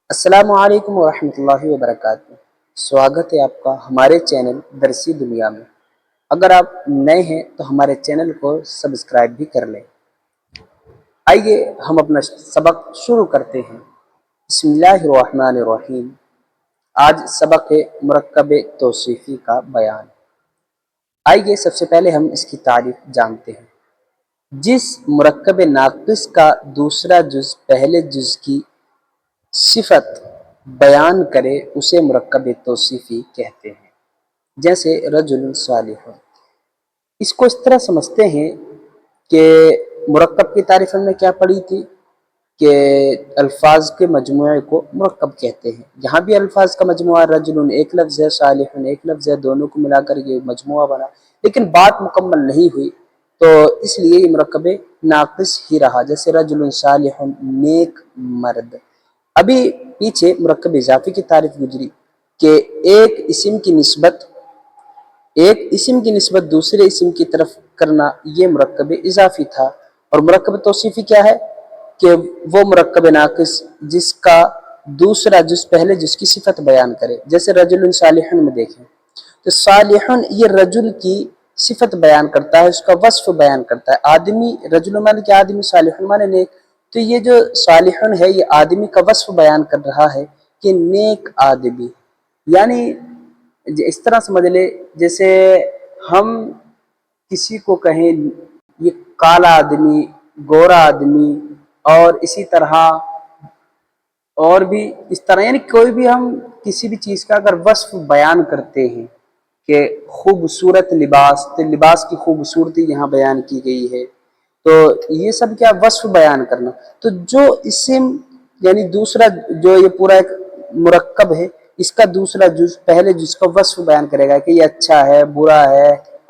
السلام علیکم ورحمۃ اللہ وبرکاتہ۔ سواگت ہے آپ کا ہمارے چینل درسی دنیا میں۔ اگر آپ نئے ہیں تو ہمارے چینل کو سبسکرائب بھی کر لیں۔ آئیے ہم اپنا سبق شروع کرتے ہیں۔ بسم اللہ الرحمن الرحیم۔ آج سبق ہے مرکب توصیفی کا بیان۔ آئیے سب سے پہلے ہم اس کی تعریف جانتے ہیں۔ جس مرکب ناقص کا دوسرا جز پہلے جز کی صفت بیان کرے اسے مرکب توصیفی کہتے ہیں، جیسے رجل صالح۔ اس کو اس طرح سمجھتے ہیں کہ مرکب کی تعریف ہم نے کیا پڑھی تھی کہ الفاظ کے مجموعے کو مرکب کہتے ہیں۔ یہاں بھی الفاظ کا مجموعہ رجل ایک لفظ ہے، صالح ایک لفظ ہے، دونوں کو ملا کر یہ مجموعہ بنا، لیکن بات مکمل نہیں ہوئی تو اس لیے یہ مرکب ناقص ہی رہا، جیسے رجل صالح نیک مرد۔ ابھی پیچھے مرکب اضافی کی تعریف گزری کہ ایک اسم کی نسبت دوسرے اسم کی طرف کرنا یہ مرکب اضافی تھا، اور مرکب توصیفی کیا ہے کہ وہ مرکب ناقص جس کا دوسرا جز پہلے جز کی صفت بیان کرے، جیسے رجل صالح میں دیکھیں تو صالح یہ رجل کی صفت بیان کرتا ہے، اس کا وصف بیان کرتا ہے۔ آدمی رجل مانے کہ آدمی، صالح مانے نیک، تو یہ جو صالحن ہے یہ آدمی کا وصف بیان کر رہا ہے کہ نیک آدمی، یعنی اس طرح سمجھ لے جیسے ہم کسی کو کہیں یہ کالا آدمی، گورا آدمی، اور اسی طرح اور بھی اس طرح، یعنی کوئی بھی ہم کسی بھی چیز کا اگر وصف بیان کرتے ہیں کہ خوبصورت لباس، تو لباس کی خوبصورتی یہاں بیان کی گئی ہے، تو یہ سب کیا وصف بیان کرنا۔ تو جو اسم یعنی دوسرا جو یہ پورا ایک مرکب ہے، اس کا دوسرا جز پہلے جز کا وصف بیان کرے گا کہ یہ اچھا ہے، برا ہے،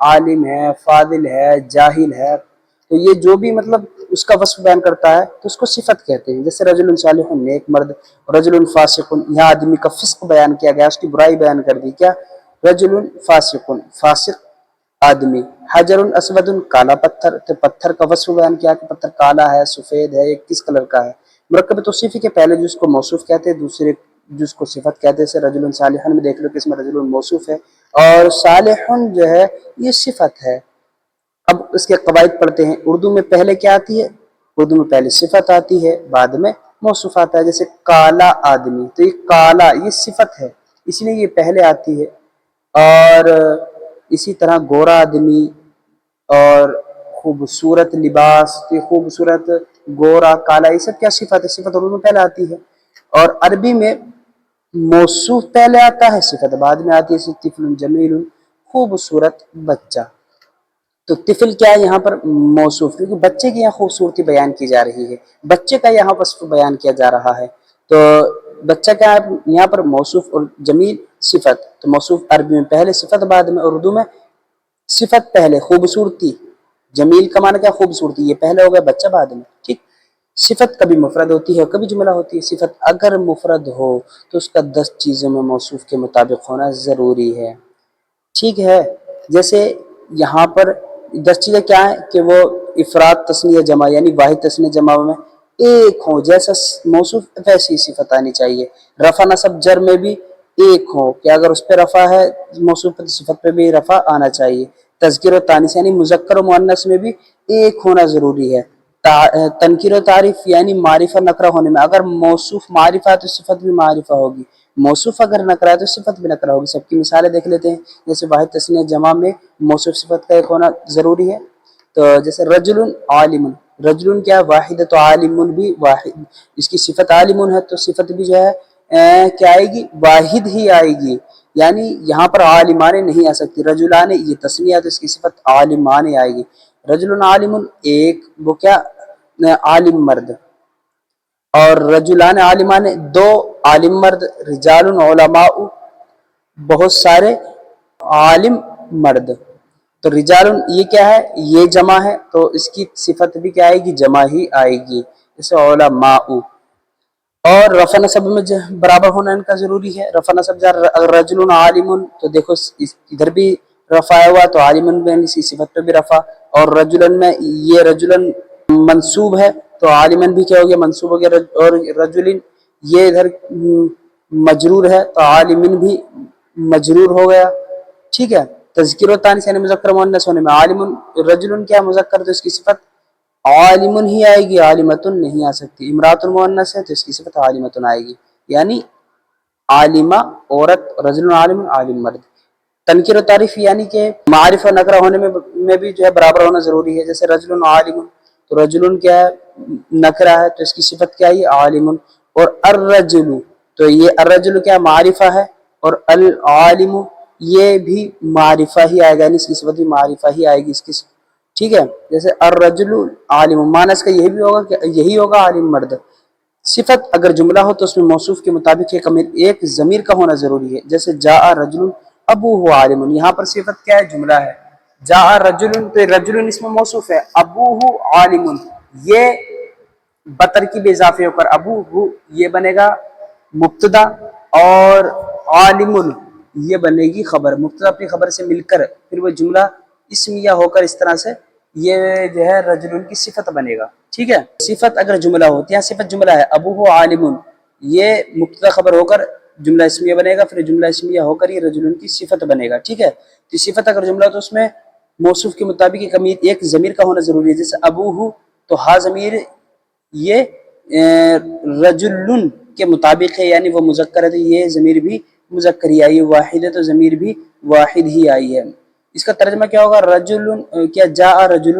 عالم ہے، فاضل ہے، جاہل ہے، تو یہ جو بھی مطلب اس کا وصف بیان کرتا ہے تو اس کو صفت کہتے ہیں، جیسے رجل صالح نیک مرد، رجل فاسق یہاں آدمی کا فسق بیان کیا گیا، اس کی برائی بیان کر دی، کیا رجل فاسق آدمی، حجر اسود کالا پتھر، تو پتھر کا وصف بیان کیا کہ پتھر کالا ہے، سفید ہے، کس کلر کا ہے۔ مرکب توصیفی کے پہلے جز کو موصوف کہتے ہیں، دوسرے جز کو صفت کہتے ہیں، جیسے رجل صالح میں دیکھ لو کہ اس میں رجل موصوف ہے اور صالح جو ہے یہ صفت ہے۔ اب اس کے قواعد پڑھتے ہیں۔ اردو میں پہلے کیا آتی ہے؟ اردو میں پہلے صفت آتی ہے، بعد میں موصوف آتا ہے، جیسے کالا آدمی، تو یہ کالا یہ صفت ہے اس لیے یہ پہلے آتی ہے، اور اسی طرح گورا آدمی اور خوبصورت لباس، یہ خوبصورت، گورا، کالا، یہ سب کیا صفت ہے؟ صفت اردو میں پہلے آتی ہے، اور عربی میں موصوف پہلے آتا ہے، صفت بعد میں آتی ہے، جیسے طفل جمیل خوبصورت بچہ۔ تو طفل کیا ہے یہاں پر؟ موصوف، کیونکہ بچے کی یہاں خوبصورتی بیان کی جا رہی ہے، بچے کا یہاں وصف بیان کیا جا رہا ہے، تو بچہ کیا ہے یہاں پر موصوف، اور جمیل صفت، تو موصوف عربی میں پہلے، صفت بعد میں، اردو میں صفت پہلے خوبصورتی، جمیل کا معنی کیا خوبصورتی، یہ پہلے ہو گیا، بچہ بعد میں، ٹھیک۔ صفت کبھی مفرد ہوتی ہے کبھی جملہ ہوتی ہے۔ صفت اگر مفرد ہو تو اس کا 10 چیزوں میں موصوف کے مطابق ہونا ضروری ہے، ٹھیک ہے۔ جیسے یہاں پر 10 چیزیں کیا ہیں کہ وہ افراد تثنیہ جمع، یعنی واحد تثنیہ جمع میں ایک ہوں، جیسا موصوف ویسی صفت آنی چاہیے۔ رفع نصب جر میں بھی ایک ہو کہ اگر اس پہ رفع ہے موصوف پہ، صفت پہ بھی رفع آنا چاہیے۔ تذکیر و تانیث یعنی مذکر و مؤنث میں بھی ایک ہونا ضروری ہے۔ تنکیر و تعریف یعنی معرفہ نکرہ ہونے میں اگر موصوف معرفہ ہے تو صفت بھی معرفہ ہوگی، موصوف اگر نکرہ ہے تو صفت بھی نکرہ ہوگی۔ سب کی مثالیں دیکھ لیتے ہیں، جیسے واحد تثنیہ جمع میں موصوف صفت کا ایک ہونا ضروری ہے، تو جیسے رجل عالم، رجل کیا واحد ہے تو عالم بھی واحد، اس کی صفت عالم ہے تو صفت بھی جو ہے کیا آئے گی؟ واحد ہی آئے گی، یعنی یہاں پر عالمان نہیں آ سکتی، رجلان یہ تثنیہ تو اس کی صفت عالمان آئے گی۔ رجل عالم ایک، وہ کیا عالم مرد، اور رجلان عالمان دو عالم مرد، رجال علماء بہت سارے عالم مرد، تو رجال یہ کیا ہے؟ یہ جمع ہے تو اس کی صفت بھی کیا آئے گی؟ جمع ہی آئے گی، جیسے علماء۔ اور رفع نصب میں برابر ہونا ان کا ضروری ہے، رفع نصب جر رجل عالم، تو دیکھو ادھر بھی رفع ہوا تو عالم میں اس کی صفت پہ بھی رفع، اور رجلن میں یہ رجلن منصوب ہے تو عالمن بھی کیا ہو گیا؟ منصوب ہو گیا، اور رجلن یہ ادھر مجرور ہے تو عالمن بھی مجرور ہو گیا، ٹھیک ہے۔ تذکیر و تانیث یعنی مذکر مؤنث ہونے میں عالم رجل کیا مذکر تو اس کی صفت عالم ہی آئے گی، عالمتن نہیں آ سکتی۔ امراۃ المؤنث ہے تو اس کی صفت عالمتن آئے گی، یعنی عالمہ عورت، رجل عالم عالم مرد۔ تنکیر و تعریف یعنی کہ معارف و نکرہ ہونے میں بھی جو ہے برابر ہونا ضروری ہے، جیسے رجل عالم تو رجل کیا ہے نکرہ ہے تو اس کی صفت کیا ہے عالم، اور الرجل تو یہ الرجل کیا معرفہ ہے، اور العالم یہ بھی معرفہ ہی آئے گا، یعنی اس کی صفت بھی معرفہ ہی آئے گی اس کی، ٹھیک ہے۔ جیسے الرجل عالم مانس کا یہی بھی ہوگا کہ یہی ہوگا عالم مرد۔ صفت اگر جملہ ہو تو اس میں موصوف کے مطابق ایک ضمیر کا ہونا ضروری ہے، جیسے جاء رجل ابوہ عالم، یہاں پر صفت کیا ہے جملہ ہے، جاء رجل تو رجل اس میں موصوف ہے، ابوہ عالم یہ بترکیب اضافے ہو کر ابوہ یہ بنے گا مبتدا، اور عالم یہ بنے گی خبر، مبتدا اپنی خبر سے مل کر پھر وہ جملہ اسمیہ ہو کر اس طرح سے یہ جو ہے رجل کی صفت بنے گا، ٹھیک ہے۔ صفت اگر جملہ ہوتی ہے، صفت جملہ ہے ابوہ عالم، یہ مبتدا خبر ہو کر جملہ اسمیہ بنے گا، پھر جملہ اسمیہ ہو کر یہ رجل کی صفت بنے گا، ٹھیک ہے۔ تو صفت اگر جملہ تو اس میں موصوف کے مطابق ایک ضمیر کا ہونا ضروری ہے، جیسے ابوہ تو ہا ضمیر یہ رجل کے مطابق ہے، یعنی وہ مذکر ہے تو یہ ضمیر بھی مذکر ہی آئی ہے، واحد ہے تو ضمیر بھی واحد ہی آئی ہے۔ اس کا ترجمہ کیا ہوگا، رجل کیا جاء رجل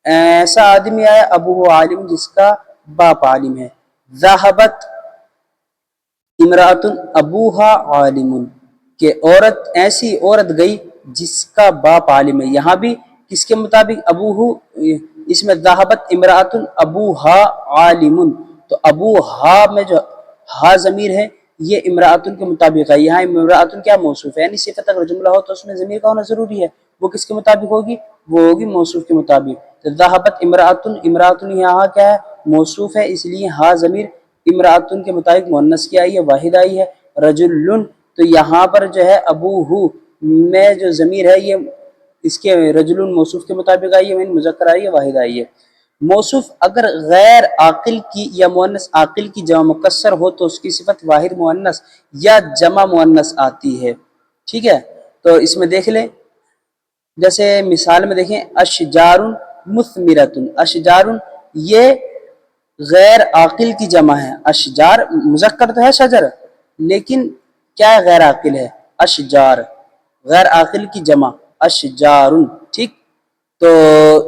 ایسا آدمی آیا ابوہ عالم جس کا باپ عالم ہے، ذہبت امراۃ ابوہا عالم کہ عورت ایسی عورت گئی جس کا باپ عالم ہے، یہاں بھی کس کے مطابق ابوہ، اس میں ذہبت امراۃ ابوہا عالم تو ابوہا میں جو ہا ضمیر ہے یہ امراۃ کے مطابق ہے، یہاں امراۃ کیا موصوف ہے، یعنی صفت اگر جملہ ہو تو اس میں ضمیر کا ہونا ضروری ہے، وہ کس کے مطابق ہوگی، وہ ہوگی موصوف کے مطابق۔ تو ذہبت امراۃ، امراۃ یہاں کیا ہے موصوف ہے، اس لیے ہا ضمیر امراۃ کے مطابق مؤنث کی آئی ہے، واحد آئی ہے۔ رجل تو یہاں پر جو ہے ابوہ میں جو ضمیر ہے یہ اس کے رجل موصوف کے مطابق آئی ہے، میں مذکر آئی ہے، واحد آئی ہے۔ موصوف اگر غیر عاقل کی یا مؤنث عاقل کی جمع مکسر ہو تو اس کی صفت واحد مؤنث یا جمع مؤنث آتی ہے، ٹھیک ہے۔ تو اس میں دیکھ لیں، جیسے مثال میں دیکھیں اشجار مثمرۃ، اشجار یہ غیر عاقل کی جمع ہے، اشجار مذکر تو ہے شجر لیکن کیا ہے غیر عاقل ہے، اشجار غیر عاقل کی جمع اشجار، ٹھیک۔ تو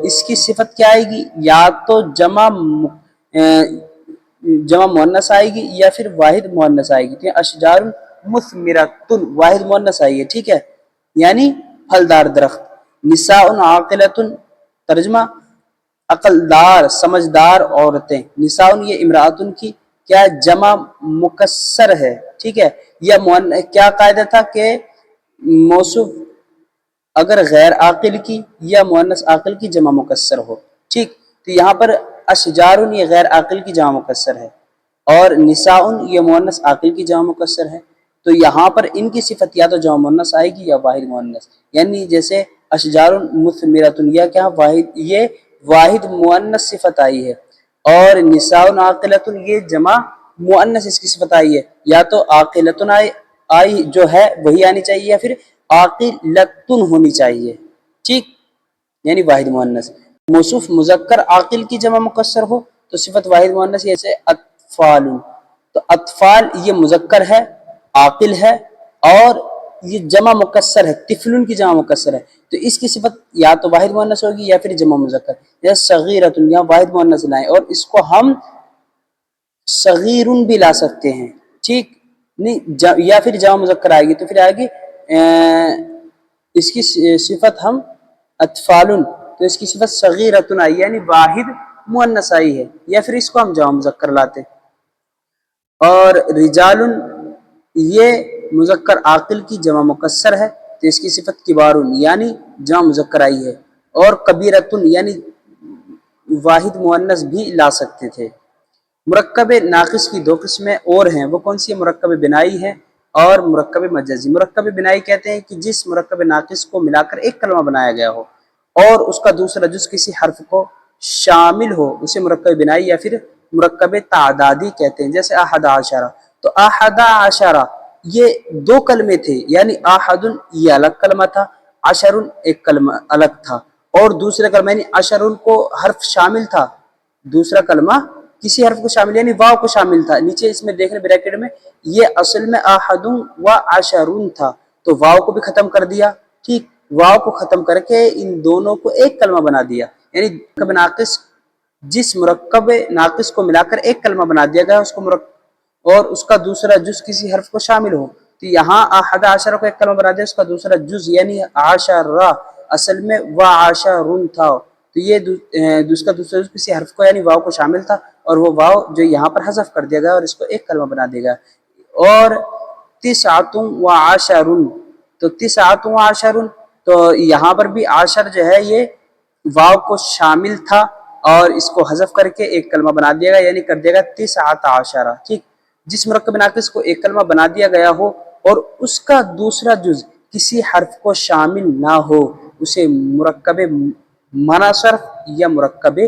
اس کی صفت کیا آئے گی، یا تو جمع مؤنث آئے گی یا پھر واحد مؤنث آئے گی، اشجار مثمرۃ واحد مؤنث آئی ہے، ٹھیک ہے، یعنی پھلدار درخت۔ نساء عاقلۃ ترجمہ عقلدار سمجھدار عورتیں، نساء یہ امراۃ کی کیا جمع مکسر ہے، ٹھیک ہے۔ یا کیا قاعدہ تھا کہ موصوف اگر غیر عاقل کی یا مؤنث عاقل کی جمع مکسر ہو، ٹھیک، تو یہاں پر اشجار یہ غیر عاقل کی جمع مکسر ہے اور نساء یہ مؤنث عاقل کی جمع مکسر ہے، تو یہاں پر ان کی صفت یا تو جمع مؤنث آئے گی یا واحد مؤنث، یعنی جیسے اشجار مثمرۃ یا کیا واحد، یہ واحد مؤنث صفت آئی ہے، اور نساء عاقلۃ یہ جمع مؤنث اس کی صفت آئی ہے، یا تو عاقلۃ آئی جو ہے وہی آنی چاہیے یا پھر عاقلۃ ہونی چاہیے، ٹھیک، یعنی واحد مؤنث۔ موصوف مذکر عاقل کی جمع مکسر ہو تو صفت واحد مؤنث، جیسے اطفال، تو اطفال یہ مذکر ہے عاقل ہے اور یہ جمع مکسر ہے، طفل کی جمع مکسر ہے، تو اس کی صفت یا تو واحد مؤنث ہوگی یا پھر جمع مذکر، یا صغیرۃ یہاں واحد مؤنث لائیں اور اس کو ہم صغیر بھی لا سکتے ہیں، ٹھیک، نہیں یا پھر جمع مذکر آئے گی تو پھر آئے گی اس کی صفت ہم اطفال، تو اس کی صفت صغیرۃ آئی یعنی واحد مؤنث آئی ہے، یا پھر اس کو ہم جمع مذکر لاتے۔ اور رجال یہ مذکر عاقل کی جمع مکسر ہے تو اس کی صفت کبار یعنی جمع مذکر آئی ہے، اور کبیرۃ یعنی واحد مؤنث بھی لا سکتے تھے۔ مرکب ناقص کی دو قسمیں اور ہیں، وہ کون سی ہے، مرکب بنائی ہے اور مرکب مجازی۔ مرکب بنائی کہتے ہیں کہ جس مرکب ناقص کو ملا کر ایک کلمہ بنایا گیا ہو اور اس کا دوسرا جز کسی حرف کو شامل ہو اسے مرکب بنائی یا پھر مرکب تعدادی کہتے ہیں. جیسے احد عشرہ، تو احد عشرہ یہ دو کلمے تھے، یعنی احد یہ الگ کلمہ تھا، عشر ایک کلمہ الگ تھا، اور دوسرا کلمہ یعنی عشر کو حرف شامل تھا، دوسرا کلمہ کسی حرف کو شامل یعنی واو کو شامل تھا. نیچے اس میں دیکھیں بریکٹ میں، یہ اصل میں احد و عشرون تھا، تو واو کو بھی ختم کر دیا. ٹھیک، واو کو ختم کر کے ان دونوں کو ایک کلمہ بنا دیا، یعنی مرکب ناقص جس مرکب ناقص کو ملا کر ایک کلمہ بنا دیا گیا اس کو اور اس کا دوسرا جز کسی حرف کو شامل ہو. تو یہاں احد عشرہ کو ایک کلمہ بنا دیا، اس کا دوسرا جز یعنی عشرہ اصل میں وعشرون تھا، تو یہ اس کا دوسرا جز کسی حرف کو یعنی واو کو شامل تھا، اور وہ واو جو یہاں پر حذف کر دیا گیا اور اس کو ایک کلمہ بنا دیا گیا. اور تسعۃ وعشرون، تو تسعۃ وعشرون، تو یہاں پر بھی عشر جو ہے یہ واو کو شامل تھا اور اس کو حذف کر کے ایک کلمہ بنا دیا گیا، یعنی کر دیا گیا تسعۃ عشرہ. ٹھیک، جس مرکب ناقص کو ایک کلمہ بنا دیا گیا ہو اور اس کا دوسرا جز کسی حرف کو شامل نہ ہو اسے مرکب منصرف یا مرکب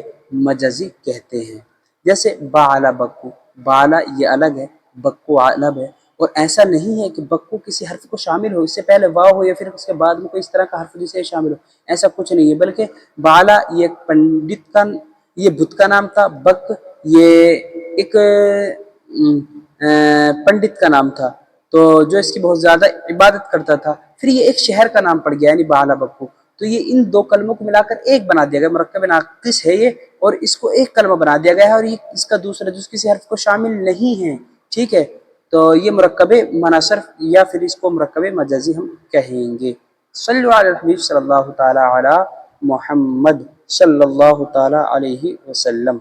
مجزی کہتے ہیں. جیسے بالا بکو، بالا یہ الگ ہے، بکو الگ ہے، اور ایسا نہیں ہے کہ بکو کسی حرف کو شامل ہو، اس سے پہلے واو ہو یا پھر اس کے بعد میں کوئی اس طرح کا حرف جسے شامل ہو، ایسا کچھ نہیں ہے. بلکہ بالا یہ ایک پنڈت کا، یہ بت کا نام تھا، بک یہ ایک پنڈت کا نام تھا، تو جو اس کی بہت زیادہ عبادت کرتا تھا. پھر یہ ایک شہر کا نام پڑ گیا یعنی بالا بکو، تو یہ ان دو کلموں کو ملا کر ایک بنا دیا گیا، مرکب ناقص ہے یہ، اور اس کو ایک کلمہ بنا دیا گیا ہے، اور یہ اس کا دوسرا جز کسی حرف کو شامل نہیں ہے. ٹھیک ہے، تو یہ مرکب منصرف یا پھر اس کو مرکب مجازی ہم کہیں گے. صلو علی الحبیب صلی اللہ تعالی علی محمد صلی اللہ تعالی علیہ وسلم.